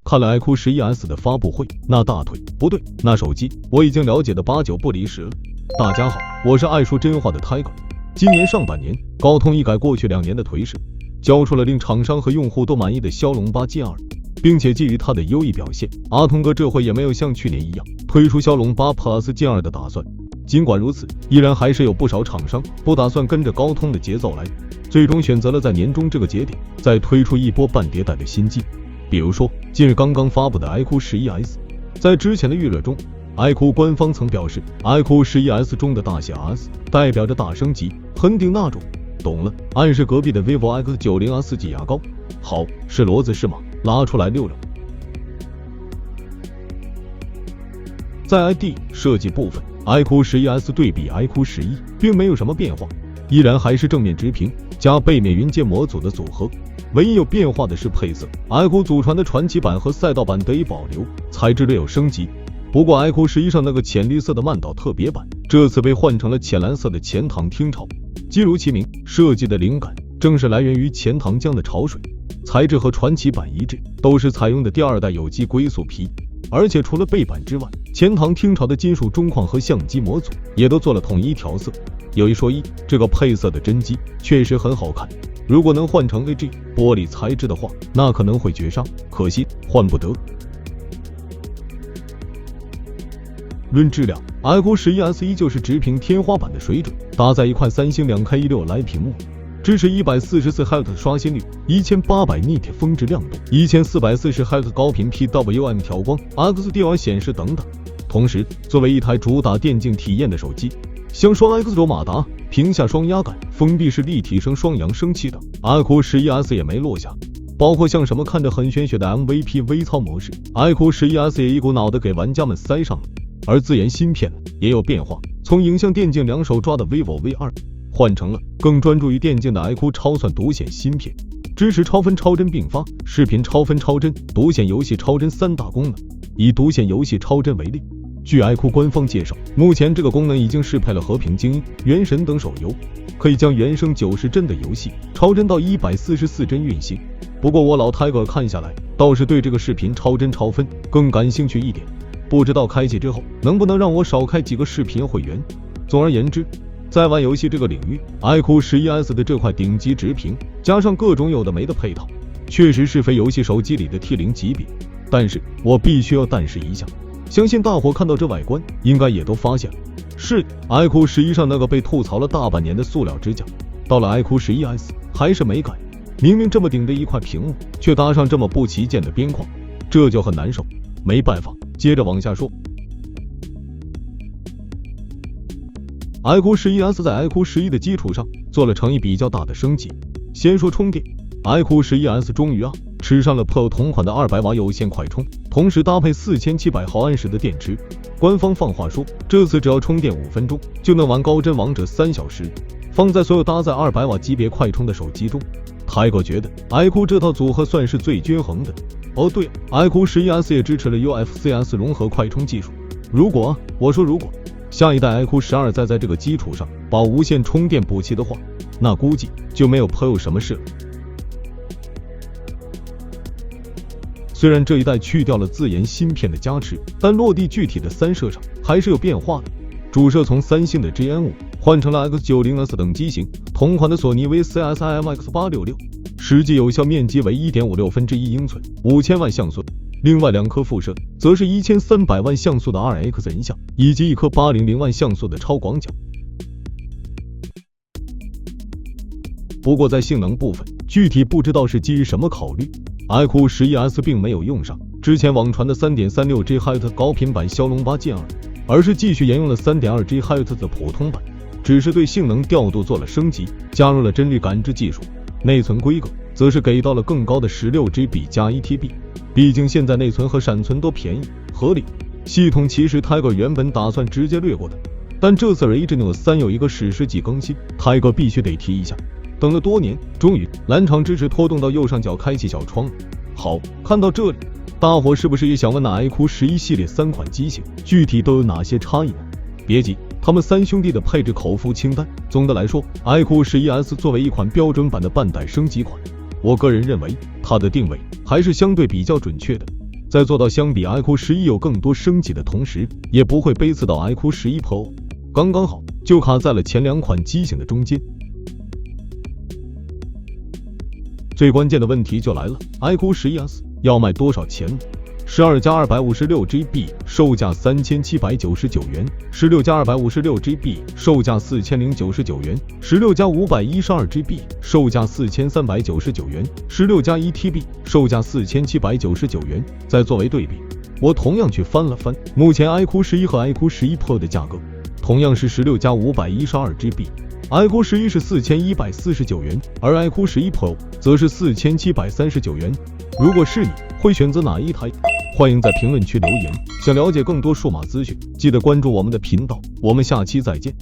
看了 iQOO11S 的发布会，那大腿不对，那手机我已经了解的8、9不离10了。大家好，我是爱说真话的 Tiger。今年上半年，高通一改过去2年的颓势，交出了令厂商和用户都满意的骁龙8 Gen2，并且基于它的优异表现，阿童哥这回也没有像去年一样推出骁龙8 Plus Gen2的打算。尽管如此，依然还是有不少厂商不打算跟着高通的节奏来，最终选择了在年中这个节点再推出一波半迭代的新机。比如说，近日刚刚发布的 iQOO11S， 在之前的预热中，iQOO 官方曾表示 ，iQOO11S 中的大写 S 代表着大升级，很顶那种，懂了，暗示隔壁的 vivo X90 4G 牙膏。好，是骡子是马，拉出来溜溜。在 ID 设计部分，iQOO11S 对比 iQOO11并没有什么变化，依然还是正面直屏加背面云阶模组的组合。唯一有变化的是配色 ，iQOO 祖传的传奇版和赛道版得以保留，材质略有升级。不过 iQOO11上那个浅绿色的曼岛特别版，这次被换成了浅蓝色的钱塘听潮。既如其名，设计的灵感正是来源于钱塘江的潮水，材质和传奇版一致，都是采用的第2代有机硅塑皮。而且除了背板之外，钱塘听潮的金属中框和相机模组也都做了统一调色。有一说一，这个配色的真机确实很好看。如果能换成 AG 玻璃材质的话，那可能会绝杀，可惜换不得。论质量 ，iQOO11S 依旧是直屏天花板的水准，搭载一块三星2K16 Li 屏幕，支持144 Hz 刷新率，1800 nit 峰值亮度，1440 Hz 高频 PWM 调光 ，XDR 显示等等。同时，作为一台主打电竞体验的手机，像双 X 轴马达、屏下双压感、封闭式立体声双扬声器等 ，iQOO11S 也没落下。包括像什么看着很玄学的 MVP 微操模式 ，iQOO11S 也一股脑的给玩家们塞上了。而自研芯片也有变化，从影像电竞两手抓的 vivo V2 换成了更专注于电竞的 iQOO 超算独显芯片，支持超分超帧并发、视频超分超帧、独显游戏超帧3大功能。以独显游戏超帧为例，据 iQOO 官方介绍，目前这个功能已经适配了和平精英、原神等手游，可以将原生90帧的游戏超帧到144帧运行。不过我老 Tiger 看下来，倒是对这个视频超帧超分更感兴趣一点。不知道开启之后能不能让我少开几个视频会员。总而言之，在玩游戏这个领域， iQOO11S 的这块顶级直屏加上各种有的没的配套，确实是非游戏手机里的 T0 级别。但是我必须要但是一下，相信大伙看到这外观应该也都发现了，是 iQOO11上那个被吐槽了大半年的塑料支架，到了 iQOO11S 还是没改。明明这么顶着一块屏幕，却搭上这么不旗舰的边框，这就很难受。没办法，接着往下说。iQOO11S 在 iQOO11的基础上做了诚意比较大的升级。先说充电 ，iQOO11S 终于吃上了 Pro 同款的200瓦有线快充，同时搭配4700毫安时的电池。官方放话说，这次只要充电5分钟就能玩高帧王者3小时。放在所有搭载200瓦级别快充的手机中，Tiger觉得 iQOO 这套组合算是最均衡的。哦对，iQOO11S 也支持了 UFCS 融合快充技术。如果下一代 iQOO12 再在这个基础上把无线充电补齐的话，那估计就没有 Pro 什么事了。虽然这一代去掉了自研芯片的加持，但落地具体的3摄上还是有变化的。主摄从三星的 GN5 换成了 X90S 等机型，同款的索尼 VCS IMX866，实际有效面积为 1.56英寸，5000万像素。另外2颗副摄则是1300万像素的 2X 人像，以及1颗800万像素的超广角。不过在性能部分，具体不知道是基于什么考虑， iQOO11S 并没有用上之前网传的 3.36 GHz 高频版骁龙8 Gen2，而是继续沿用了 3.2 GHz 的普通版，只是对性能调度做了升级，加入了帧率感知技术。内存规格则是给到了更高的 16GB 加 1TB， 毕竟现在内存和闪存都便宜合理。系统其实 Tiger 原本打算直接略过的，但这次 Adreno 3有一个史诗级更新， Tiger 必须得提一下。等了多年，终于蓝厂支持拖动到右上角开启小窗了。好，看到这里，大伙是不是也想问那 iQOO11系列3款机型具体都有哪些差异呢？别急，他们3兄弟的配置口腹清单。总的来说， iQOO11S 作为一款标准版的半代升级款，我个人认为它的定位还是相对比较准确的，在做到相比 iQOO 11有更多升级的同时，也不会背刺到 iQOO 11 Pro， 刚刚好就卡在了前两款机型的中间。最关键的问题就来了， iQOO 11S 要卖多少钱呢？12加 256GB 售价3799元，16加 256GB 售价4099元，16加 512GB 售价4399元，16加 1TB 售价4799元。再作为对比，我同样去翻了翻，目前 iQOO 11和 iQOO 11 Pro 的价格同样是16加 512GB，iQOO 11是4149元，而 iQOO 11 Pro 则是4739元。如果是你，会选择哪一台？欢迎在评论区留言。想了解更多数码资讯，记得关注我们的频道。我们下期再见。